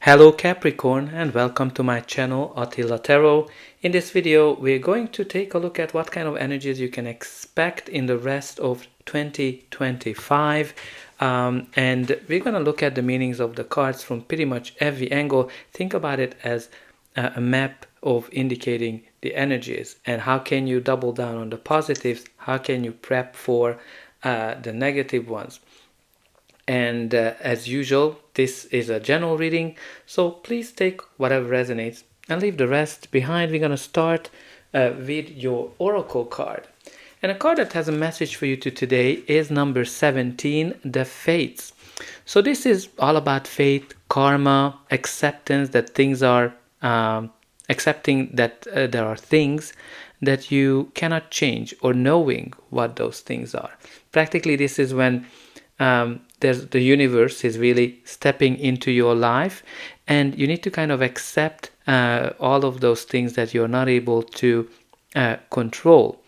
Hello Capricorn and welcome to my channel Attila Tarot. In this video we're going to take a look at what kind of energies you can expect in the rest of 2025 and we're going to look at the meanings of the cards from pretty much every angle. Think about it as a map of indicating the energies and how can you double down on the positives, how can you prep for the negative ones. And as usual, this is a general reading, so please take whatever resonates and leave the rest behind. We're going to start with your oracle card. And a card that has a message for you today is number 17, the Fates. So this is all about fate, karma, acceptance that things are, accepting that there are things that you cannot change or knowing what those things are. Practically, this is when the universe is really stepping into your life and you need to kind of accept all of those things that you're not able to control.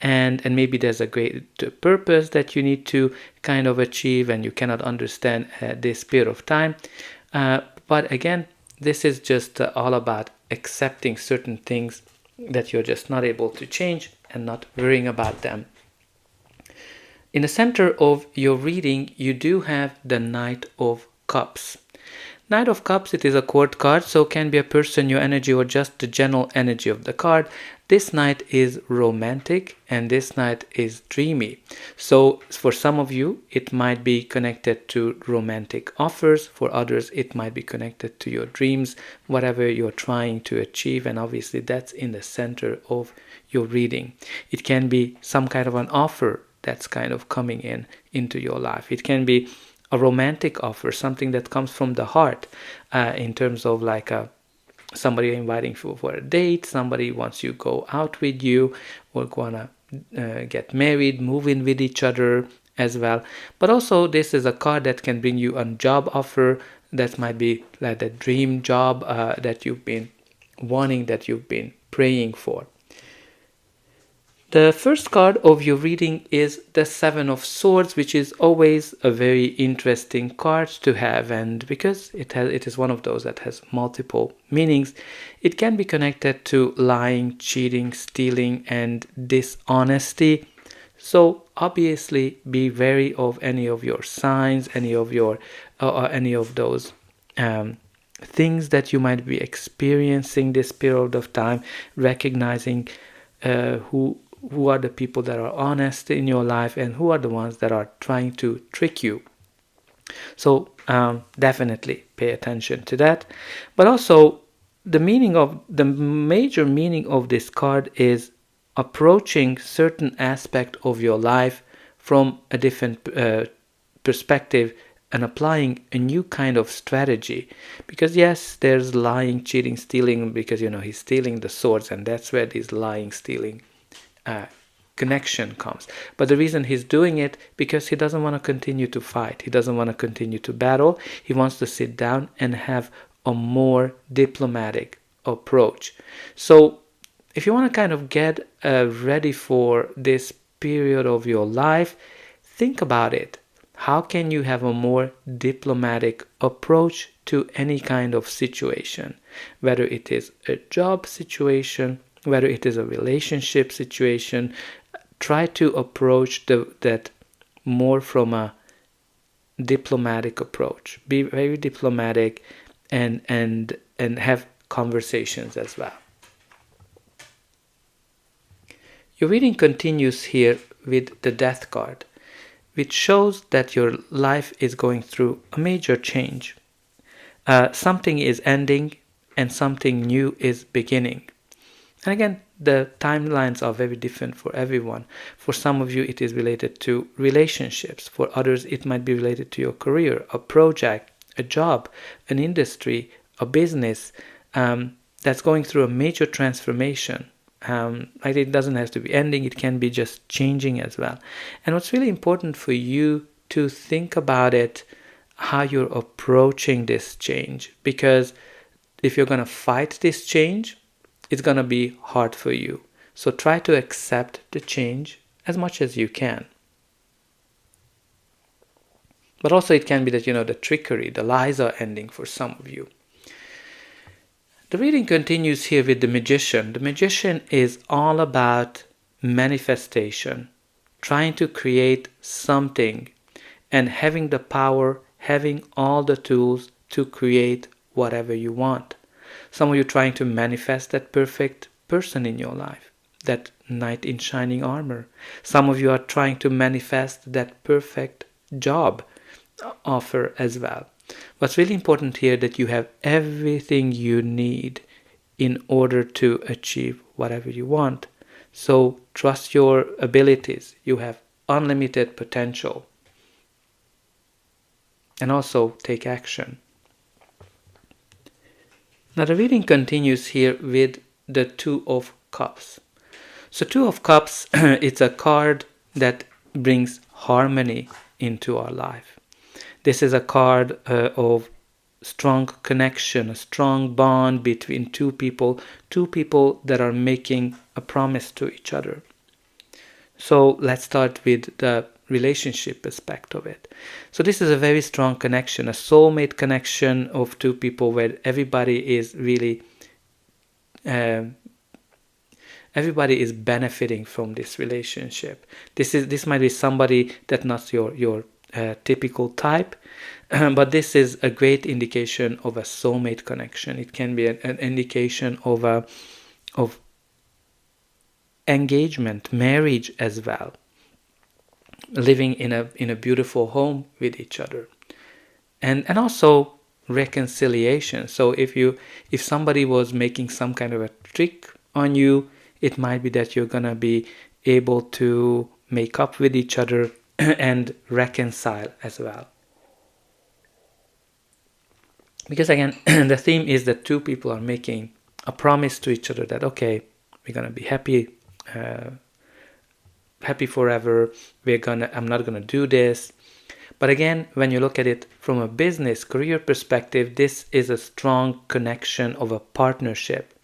And maybe there's a great purpose that you need to kind of achieve and you cannot understand this period of time. But again, this is just all about accepting certain things that you're just not able to change and not worrying about them. In the center of your reading, you do have the Knight of Cups. Knight of Cups, it is a court card, so can be a person, your energy, or just the general energy of the card. This knight is romantic and this knight is dreamy. So for some of you, it might be connected to romantic offers. For others, it might be connected to your dreams, whatever you're trying to achieve. And obviously that's in the center of your reading. It can be some kind of an offer that's kind of coming into your life. It can be a romantic offer, something that comes from the heart, in terms of like somebody inviting you for a date, somebody wants you go out with you, or gonna get married, move in with each other as well. But also this is a card that can bring you a job offer that might be like the dream job that you've been wanting, that you've been praying for. The first card of your reading is the Seven of Swords, which is always a very interesting card to have, and because it is one of those that has multiple meanings, it can be connected to lying, cheating, stealing, and dishonesty. So obviously be wary of any of your signs, any of those things that you might be experiencing this period of time, recognizing who are the people that are honest in your life and who are the ones that are trying to trick you. So definitely pay attention to that. But also the major meaning of this card is approaching certain aspect of your life from a different perspective and applying a new kind of strategy. Because yes, there's lying, cheating, stealing, because he's stealing the swords, and that's where this lying, stealing connection comes. But the reason he's doing it, because he doesn't want to continue to fight, he doesn't want to continue to battle, he wants to sit down and have a more diplomatic approach. So if you want to kind of get ready for this period of your life, think about it. How can you have a more diplomatic approach to any kind of situation, whether it is a job situation, whether it is a relationship situation? Try to approach that more from a diplomatic approach. Be very diplomatic and have conversations as well. Your reading continues here with the Death card, which shows that your life is going through a major change. Something is ending and something new is beginning. And again, the timelines are very different for everyone. For some of you, it is related to relationships. For others, it might be related to your career, a project, a job, an industry, a business that's going through a major transformation. It doesn't have to be ending, it can be just changing as well. And what's really important for you to think about it, how you're approaching this change. Because if you're going to fight this change, it's going to be hard for you. So try to accept the change as much as you can. But also it can be that, the trickery, the lies are ending for some of you. The reading continues here with the Magician. The Magician is all about manifestation, trying to create something and having the power, having all the tools to create whatever you want. Some of you trying to manifest that perfect person in your life, that knight in shining armor. Some of you are trying to manifest that perfect job offer as well. What's really important here that you have everything you need in order to achieve whatever you want. So trust your abilities. You have unlimited potential. And also take action. Now the reading continues here with the Two of Cups. So Two of Cups, it's a card that brings harmony into our life. This is a card of strong connection, a strong bond between two people that are making a promise to each other. So let's start with the relationship aspect of it. So this is a very strong connection, a soulmate connection of two people where everybody is really everybody is benefiting from this relationship. This might be somebody that's not your typical type, but this is a great indication of a soulmate connection. It can be an indication of engagement, marriage as well, living in a beautiful home with each other, and also reconciliation. So if somebody was making some kind of a trick on you, it might be that you're gonna be able to make up with each other and reconcile as well. Because again, the theme is that two people are making a promise to each other that, okay, we're gonna be happy forever. I'm not gonna do this. But again, when you look at it from a business career perspective, this is a strong connection of a partnership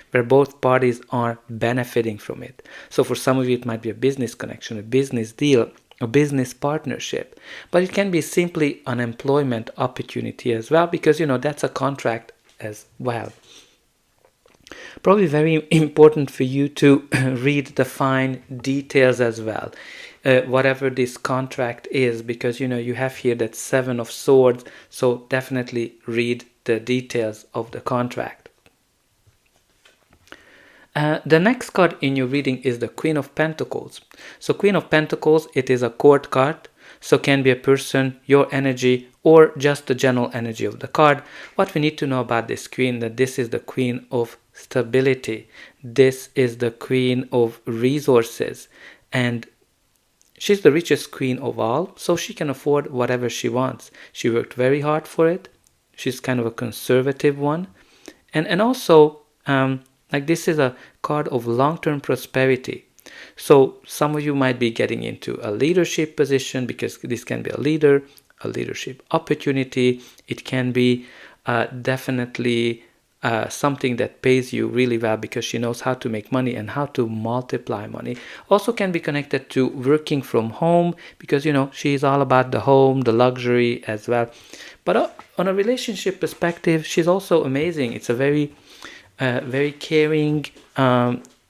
where both parties are benefiting from it. So for some of you, it might be a business connection, a business deal, a business partnership, but it can be simply an employment opportunity as well, because that's a contract as well. Probably very important for you to read the fine details as well, whatever this contract is, because you have here that Seven of Swords, so definitely read the details of the contract. The next card in your reading is the Queen of Pentacles. So Queen of Pentacles, it is a court card, so can be a person, your energy, or just the general energy of the card. What we need to know about this queen, that this is the queen of stability. This is the queen of resources, and she's the richest queen of all, so she can afford whatever she wants. She worked very hard for it. She's kind of a conservative one, and also like this is a card of long-term prosperity. So some of you might be getting into a leadership position, because this can be a leadership opportunity. It can be definitely something that pays you really well, because she knows how to make money and how to multiply money. Also can be connected to working from home, because she's all about the home, the luxury as well. But on a relationship perspective, she's also amazing. It's a very caring,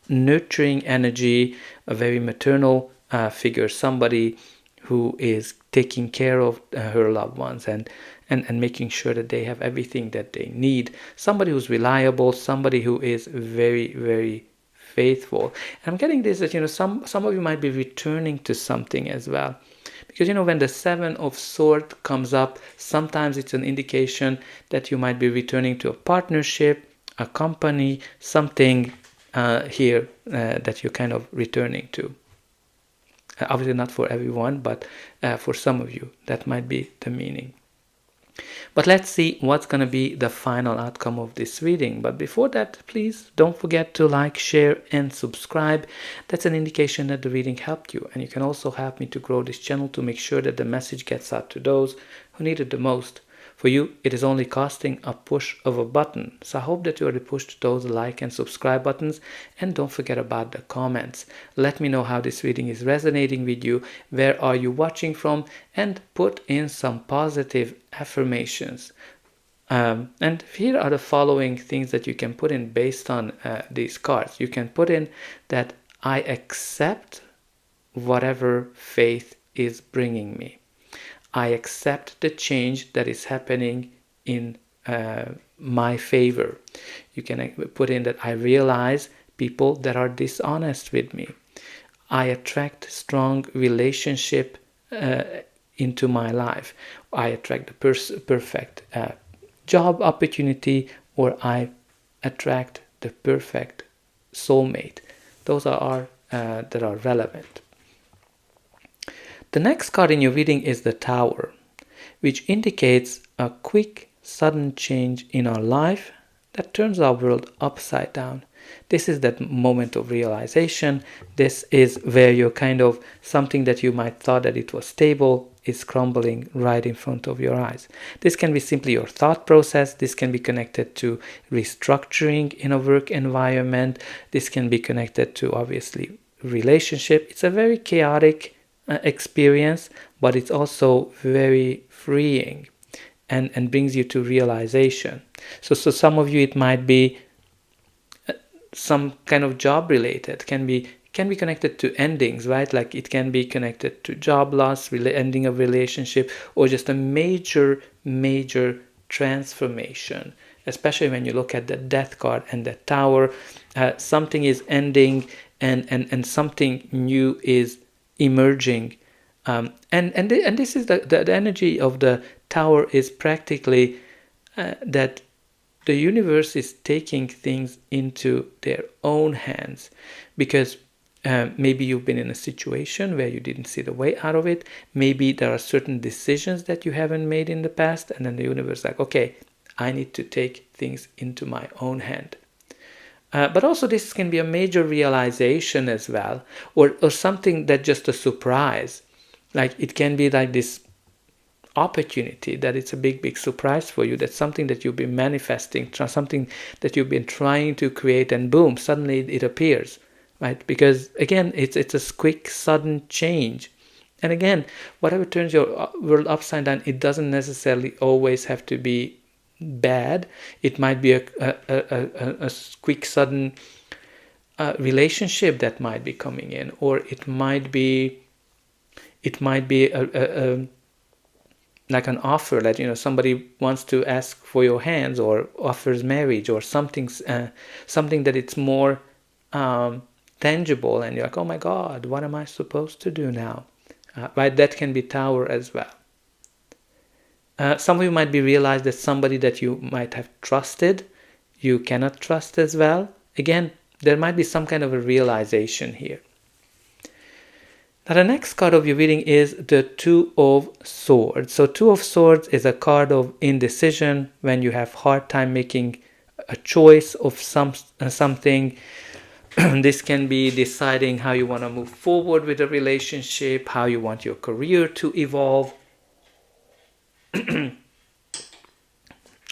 nurturing energy, a very maternal figure, somebody who is taking care of her loved ones and making sure that they have everything that they need. Somebody who's reliable, somebody who is very, very faithful. And I'm getting this that some of you might be returning to something as well. Because when the Seven of Swords comes up, sometimes it's an indication that you might be returning to a partnership, a company, something here that you're kind of returning to. Obviously not for everyone, but for some of you, that might be the meaning. But let's see what's going to be the final outcome of this reading. But before that, please don't forget to like, share, and subscribe. That's an indication that the reading helped you. And you can also help me to grow this channel to make sure that the message gets out to those who need it the most. For you, it is only costing a push of a button. So I hope that you already pushed those like and subscribe buttons. And don't forget about the comments. Let me know how this reading is resonating with you. Where are you watching from? And put in some positive affirmations. And here are the following things that you can put in based on these cards. You can put in that I accept whatever faith is bringing me. I accept the change that is happening in my favor. You can put in that I realize people that are dishonest with me. I attract strong relationship into my life. I attract the perfect job opportunity, or I attract the perfect soulmate. Those are that are relevant. The next card in your reading is the Tower, which indicates a quick, sudden change in our life that turns our world upside down. This is that moment of realization. This is where you're kind of, something that you might thought that it was stable is crumbling right in front of your eyes. This can be simply your thought process. This can be connected to restructuring in a work environment. This can be connected to, obviously, relationship. It's a very chaotic experience, but it's also very freeing and brings you to realization. So some of you, it might be some kind of job related, can be connected to endings, right? Like it can be connected to job loss, ending of relationship, or just a major transformation. Especially when you look at the Death card and the Tower, something is ending and something new is emerging. And this is the energy of the Tower is practically that the universe is taking things into their own hands, because maybe you've been in a situation where you didn't see the way out of it. Maybe there are certain decisions that you haven't made in the past, and then the universe is like, okay, I need to take things into my own hand. But also this can be a major realization as well, or something that just a surprise. Like it can be like this opportunity that it's a big surprise for you. That's something that you've been manifesting, something that you've been trying to create, and boom, suddenly it appears, right? Because again, it's a quick, sudden change. And again, whatever turns your world upside down, it doesn't necessarily always have to be bad. It might be a quick, sudden relationship that might be coming in, or it might be a like an offer that, you know, somebody wants to ask for your hands or offers marriage or something that it's more tangible, and you're like, oh my God, what am I supposed to do now? Right? That can be Tower as well. Some of you might be realized that somebody that you might have trusted, you cannot trust as well. Again, there might be some kind of a realization here. Now the next card of your reading is the Two of Swords. So Two of Swords is a card of indecision, when you have hard time making a choice of something. This can be deciding how you want to move forward with a relationship, how you want your career to evolve,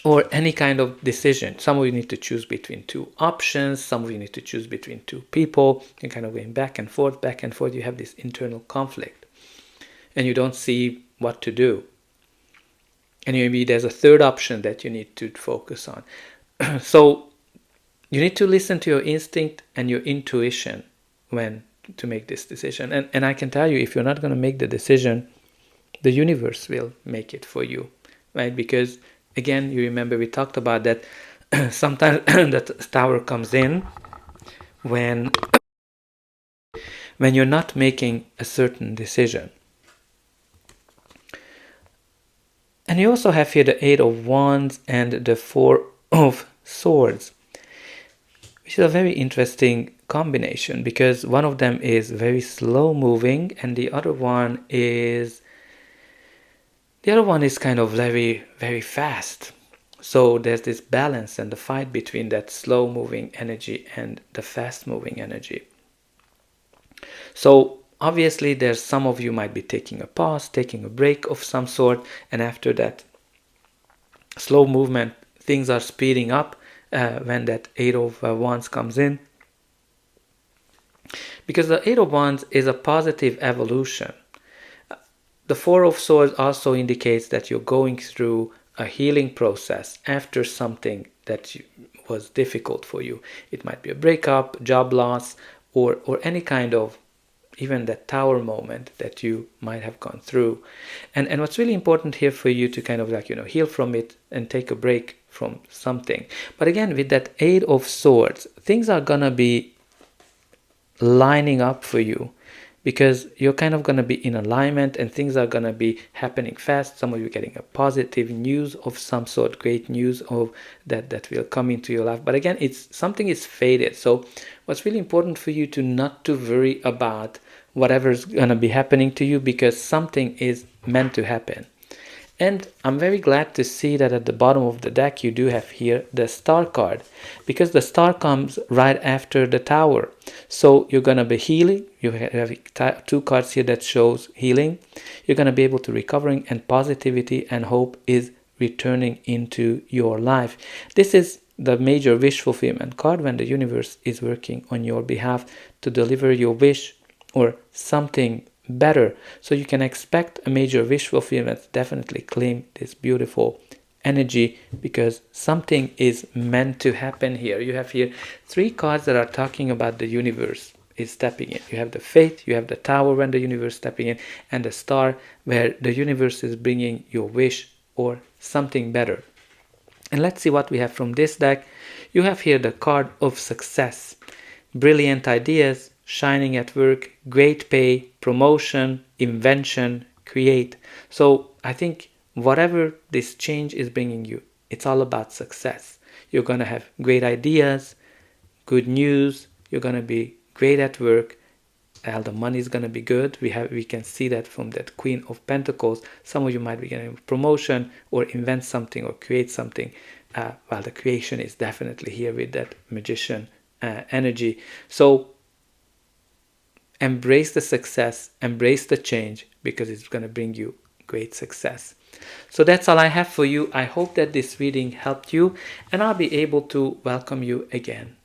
or any kind of decision. Some of you need to choose between two options. Some of you need to choose between two people. You're kind of going back and forth. You have this internal conflict, and you don't see what to do. And maybe there's a third option that you need to focus on. So you need to listen to your instinct and your intuition when to make this decision. And I can tell you, if you're not going to make the decision, the universe will make it for you, right? Because again, you remember we talked about that sometimes that Tower comes in when you're not making a certain decision. And you also have here the Eight of Wands and the Four of Swords, which is a very interesting combination, because one of them is very slow moving and the other one is kind of very, very fast. So there's this balance and the fight between that slow moving energy and the fast moving energy. So obviously there's some of you might be taking a pause, taking a break of some sort, and after that slow movement, things are speeding up when that Eight of Wands comes in. Because the Eight of Wands is a positive evolution. The Four of Swords also indicates that you're going through a healing process after something that was difficult for you. It might be a breakup, job loss, or any kind of, even that tower moment that you might have gone through. And what's really important here for you to kind of like, heal from it and take a break from something. But again, with that Eight of Swords, things are gonna be lining up for you, because you're kind of going to be in alignment and things are going to be happening fast. Some of you getting a positive news of some sort, great news of that will come into your life. But again, it's something is faded. So what's really important for you to not to worry about whatever's going to be happening to you, because something is meant to happen. And I'm very glad to see that at the bottom of the deck you do have here the Star card, because the Star comes right after the Tower. So you're going to be healing. You have two cards here that shows healing. You're going to be able to recovering, and positivity and hope is returning into your life. This is the major wish fulfillment card, when the universe is working on your behalf to deliver your wish or something better. So you can expect a major wish fulfillment. Definitely claim this beautiful energy, because something is meant to happen here. You have here three cards that are talking about the universe is stepping in. You have the Faith, you have the Tower when the universe is stepping in, and the Star where the universe is bringing your wish or something better. And let's see what we have from this deck. You have here the card of success, brilliant ideas, shining at work, great pay, promotion, invention, create. So I think whatever this change is bringing you, it's all about success. You're going to have great ideas, good news, you're going to be great at work, and the money is going to be good. We can see that from that Queen of Pentacles. Some of you might be getting a promotion or invent something or create something, while the creation is definitely here with that Magician energy. So embrace the success, embrace the change, because it's going to bring you great success. So that's all I have for you. I hope that this reading helped you, and I'll be able to welcome you again.